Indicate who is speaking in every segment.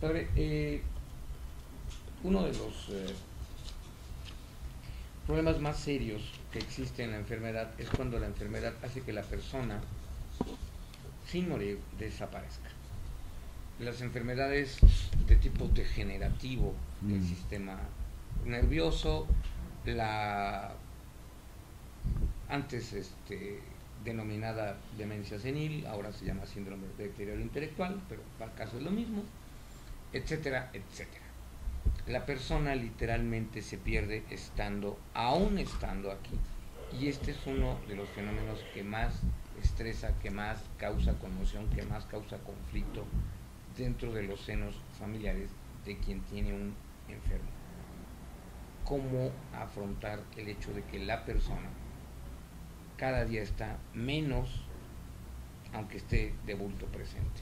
Speaker 1: Padre, uno de los problemas más serios que existe en la enfermedad es cuando la enfermedad hace que la persona, sin morir, desaparezca. Las enfermedades de tipo degenerativo del sistema nervioso, la antes denominada demencia senil, ahora se llama síndrome de deterioro intelectual, pero para el caso es lo mismo, etcétera, etcétera. La persona literalmente se pierde aún estando aquí, y este es uno de los fenómenos que más estresa, que más causa conmoción, que más causa conflicto dentro de los senos familiares de quien tiene un enfermo. ¿Cómo afrontar el hecho de que la persona cada día está menos, aunque esté de bulto presente?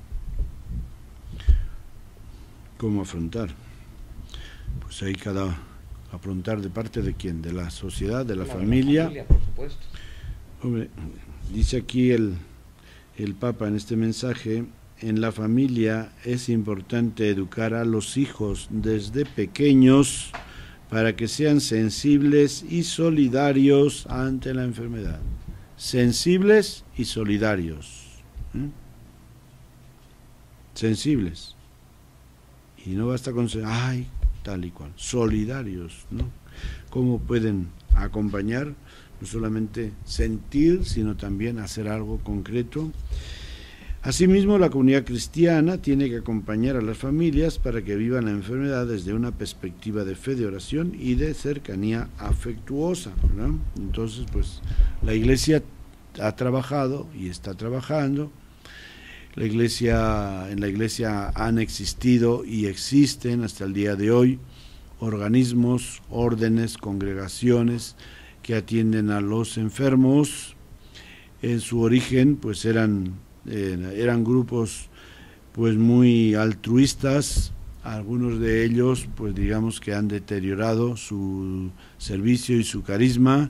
Speaker 2: ¿Cómo afrontar? Pues hay cada afrontar de parte de quién, de la sociedad, de la familia.
Speaker 1: De la familia, por supuesto.
Speaker 2: Hombre, dice aquí el Papa en este mensaje: en la familia es importante educar a los hijos desde pequeños para que sean sensibles y solidarios ante la enfermedad. Sensibles y solidarios. Sensibles. Y no basta con ser, ay, tal y cual. Solidarios, ¿no? ¿Cómo pueden acompañar? No solamente sentir, sino también hacer algo concreto. Asimismo, la comunidad cristiana tiene que acompañar a las familias para que vivan la enfermedad desde una perspectiva de fe, de oración y de cercanía afectuosa, ¿no? Entonces, pues, la Iglesia ha trabajado y está trabajando. En la Iglesia han existido y existen hasta el día de hoy organismos, órdenes, congregaciones que atienden a los enfermos. En su origen, pues eran grupos pues muy altruistas. Algunos de ellos, pues digamos que han deteriorado su servicio y su carisma,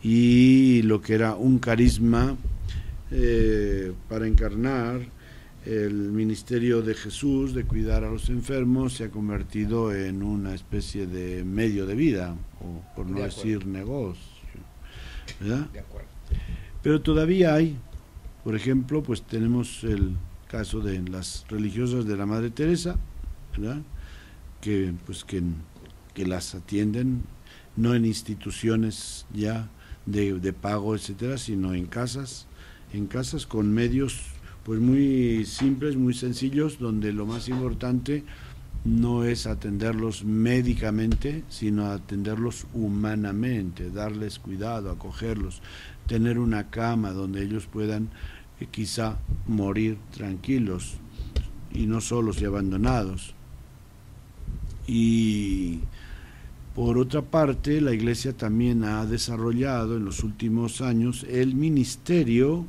Speaker 2: y lo que era un carisma para encarnar el ministerio de Jesús de cuidar a los enfermos se ha convertido en una especie de medio de vida, o por no decir negocio, ¿verdad?
Speaker 1: De acuerdo.
Speaker 2: Pero todavía hay, por ejemplo, pues tenemos el caso de las religiosas de la Madre Teresa, ¿verdad? Que las atienden no en instituciones ya de pago, etcétera, sino en casas con medios pues muy simples, muy sencillos, donde lo más importante no es atenderlos médicamente, sino atenderlos humanamente, darles cuidado, acogerlos, tener una cama donde ellos puedan quizá morir tranquilos y no solos y abandonados. Y por otra parte, la Iglesia también ha desarrollado en los últimos años el ministerio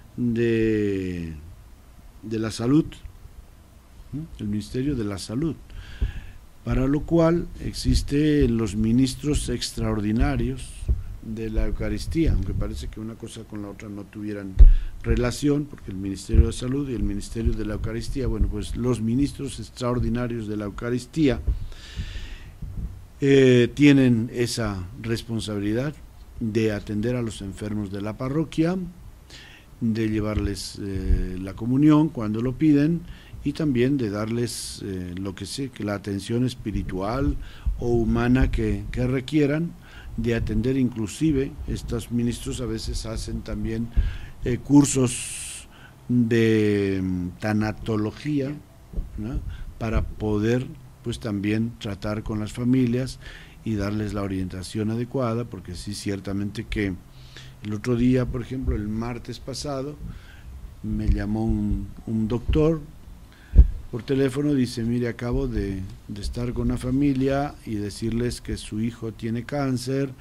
Speaker 2: de la salud, el ministerio de la salud, para lo cual existen los ministros extraordinarios de la Eucaristía, aunque parece que una cosa con la otra no tuvieran relación, porque el Ministerio de Salud y el Ministerio de la Eucaristía, bueno, pues los ministros extraordinarios de la Eucaristía tienen esa responsabilidad de atender a los enfermos de la parroquia, de llevarles la comunión cuando lo piden, y también de darles que la atención espiritual o humana que requieran, de atender. Inclusive estos ministros a veces hacen también cursos de tanatología, ¿no? Para poder pues también tratar con las familias y darles la orientación adecuada, porque sí, ciertamente que el otro día, por ejemplo, el martes pasado, me llamó un doctor por teléfono, dice: mire, acabo de estar con una familia y decirles que su hijo tiene cáncer,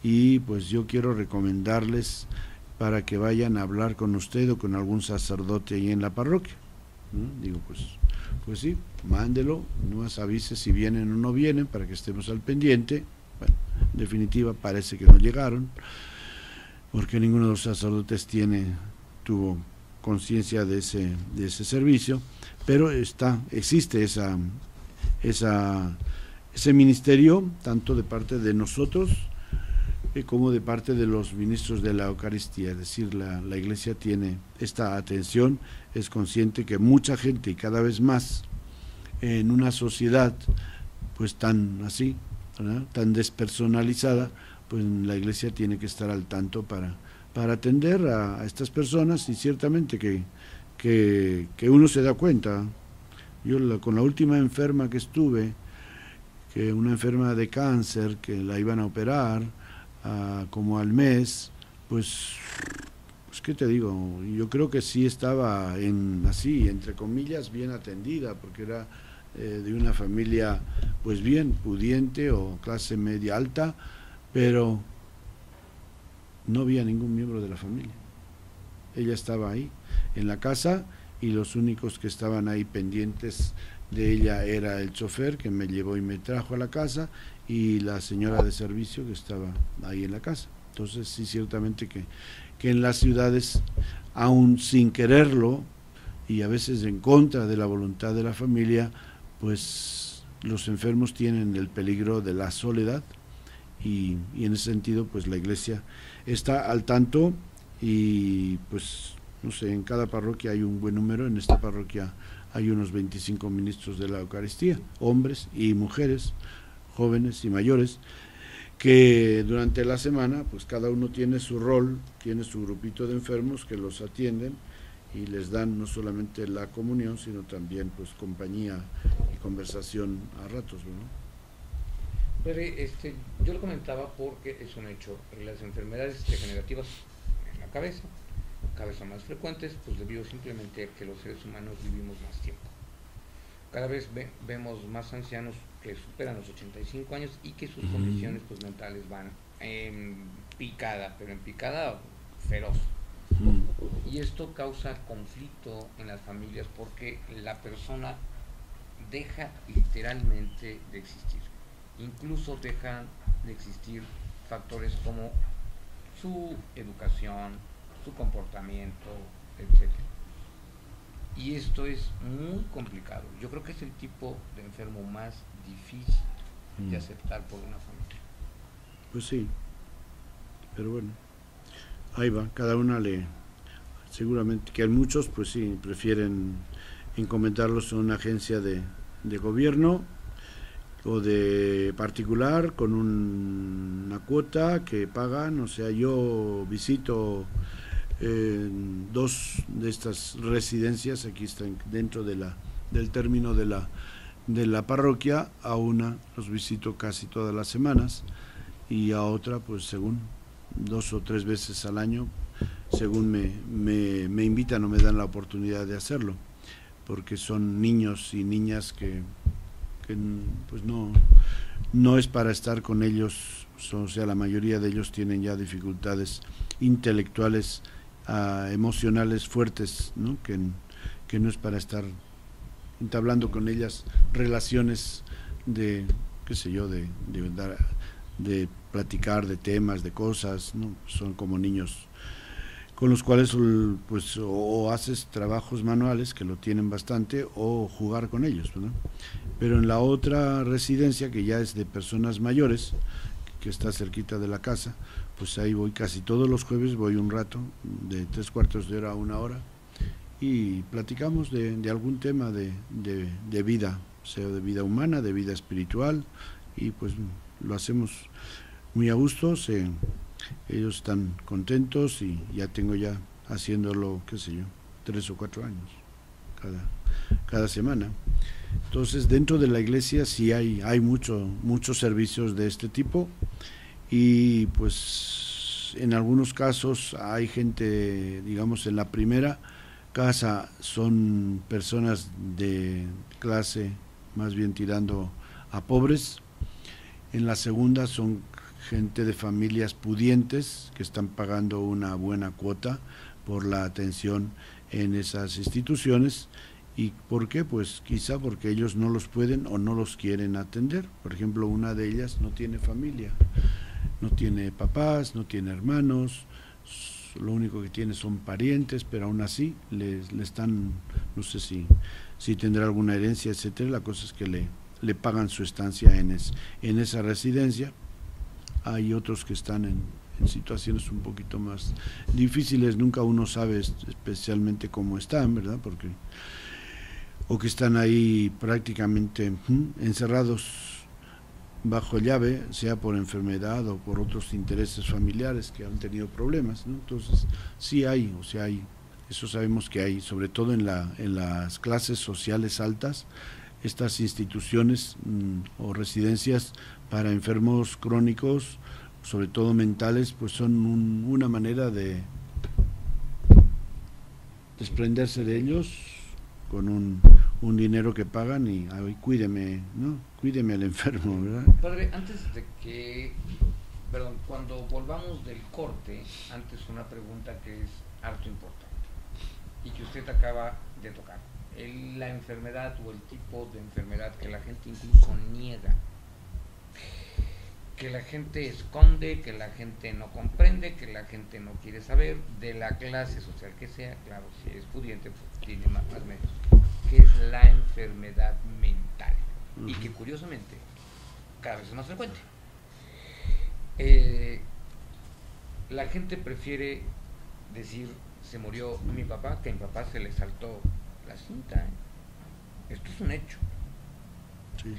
Speaker 2: y pues yo quiero recomendarles para que vayan a hablar con usted o con algún sacerdote ahí en la parroquia, ¿no? Digo, pues sí, mándelo, no más avise si vienen o no vienen para que estemos al pendiente. Bueno, en definitiva parece que no llegaron, porque ninguno de los sacerdotes tuvo conciencia de ese servicio, pero existe ese ministerio, tanto de parte de nosotros como de parte de los ministros de la Eucaristía. Es decir, la Iglesia tiene esta atención, es consciente que mucha gente, y cada vez más en una sociedad pues tan así, ¿verdad?, tan despersonalizada, pues la Iglesia tiene que estar al tanto para atender a estas personas. Y ciertamente que uno se da cuenta. Yo con la última enferma que estuve, que una enferma de cáncer, que la iban a operar como al mes, pues qué te digo, yo creo que sí estaba así, entre comillas, bien atendida, porque era de una familia pues bien pudiente o clase media alta, pero no había ningún miembro de la familia. Ella estaba ahí en la casa y los únicos que estaban ahí pendientes de ella era el chofer que me llevó y me trajo a la casa, y la señora de servicio que estaba ahí en la casa. Entonces sí, ciertamente que en las ciudades, aún sin quererlo y a veces en contra de la voluntad de la familia, pues los enfermos tienen el peligro de la soledad, y en ese sentido pues la Iglesia está al tanto. Y pues no sé, en cada parroquia hay un buen número. En esta parroquia hay unos 25 ministros de la Eucaristía, hombres y mujeres, jóvenes y mayores, que durante la semana pues cada uno tiene su rol, tiene su grupito de enfermos que los atienden y les dan no solamente la comunión, sino también pues compañía y conversación a ratos, ¿no?
Speaker 1: Padre, yo lo comentaba porque es un hecho, las enfermedades degenerativas en la cabeza, cada vez son más frecuentes, pues debido simplemente a que los seres humanos vivimos más tiempo. Cada vez vemos más ancianos que superan los 85 años y que sus condiciones pues mentales van en picada, pero en picada feroz. Y esto causa conflicto en las familias porque la persona deja literalmente de existir. Incluso dejan de existir factores como su educación, su comportamiento, etc. Y esto es muy complicado. Yo creo que es el tipo de enfermo más difícil de aceptar por una familia.
Speaker 2: Pues sí, pero bueno, ahí va, cada una seguramente que hay muchos, pues sí, prefieren encomendarlos a una agencia de gobierno o de particular con una cuota que pagan. O sea, yo visito dos de estas residencias, aquí están dentro del término de la parroquia. A una los visito casi todas las semanas y a otra pues según 2 o 3 veces al año, según me invitan o me dan la oportunidad de hacerlo, porque son niños y niñas que pues no es para estar con ellos. O sea, la mayoría de ellos tienen ya dificultades intelectuales, emocionales fuertes, ¿no? Que no es para estar entablando con ellas relaciones de, qué sé yo, de platicar de temas, de cosas, ¿no? Son como niños con los cuales pues o haces trabajos manuales, que lo tienen bastante, o jugar con ellos, ¿no? Pero en la otra residencia, que ya es de personas mayores, que está cerquita de la casa, pues ahí voy casi todos los jueves, voy un rato, de 3/4 de hora a 1 hora, y platicamos de algún tema de vida, sea de vida humana, de vida espiritual, y pues lo hacemos muy a gusto. Ellos están contentos y ya tengo ya haciéndolo, qué sé yo, 3 o 4 años cada semana. Entonces dentro de la Iglesia sí hay muchos servicios de este tipo, y pues en algunos casos hay gente, digamos, en la primera casa son personas de clase más bien tirando a pobres, en la segunda son gente de familias pudientes que están pagando una buena cuota por la atención en esas instituciones. ¿Y por qué? Pues quizá porque ellos no los pueden o no los quieren atender. Por ejemplo, una de ellas no tiene familia, no tiene papás, no tiene hermanos, lo único que tiene son parientes, pero aún así le están, no sé si tendrá alguna herencia, etcétera. La cosa es que le pagan su estancia en esa residencia. Hay otros que están en situaciones un poquito más difíciles, nunca uno sabe especialmente cómo están, ¿verdad? Porque o que están ahí prácticamente encerrados bajo llave, sea por enfermedad o por otros intereses familiares que han tenido problemas, ¿no? Entonces sí hay, o sea, eso sabemos que hay, sobre todo en las clases sociales altas, estas instituciones o residencias para enfermos crónicos, sobre todo mentales, pues son una manera de desprenderse de ellos con un dinero que pagan y ay, cuídeme, ¿no? Cuídeme al enfermo, ¿verdad?
Speaker 1: Padre, antes de que, perdón, cuando volvamos del corte, antes una pregunta que es harto importante y que usted acaba de tocar. La enfermedad o el tipo de enfermedad que la gente incluso niega, que la gente esconde, que la gente no comprende, que la gente no quiere saber, de la clase social que sea, claro, si es pudiente, pues tiene más medios, que es la enfermedad mental, y que curiosamente cada vez es más frecuente. La gente prefiere decir se murió mi papá, que a mi papá se le saltó la cinta. Esto es un hecho.
Speaker 2: Sí.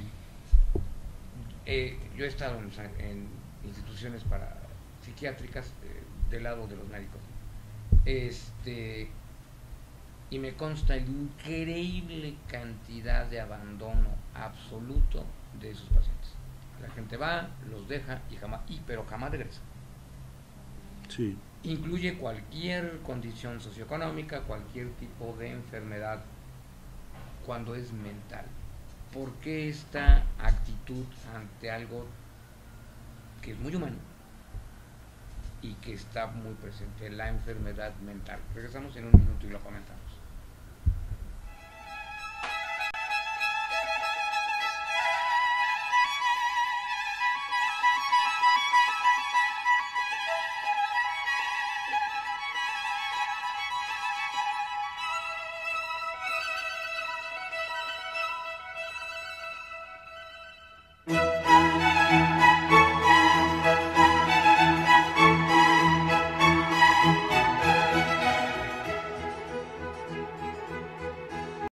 Speaker 1: Yo he estado en instituciones psiquiátricas del lado de los médicos, y me consta la increíble cantidad de abandono absoluto de esos pacientes. La gente va, los deja pero jamás regresa.
Speaker 2: Sí.
Speaker 1: Incluye cualquier condición socioeconómica, cualquier tipo de enfermedad cuando es mental. ¿Por qué esta actitud ante algo que es muy humano y que está muy presente, la enfermedad mental? Regresamos en un minuto y lo comentamos.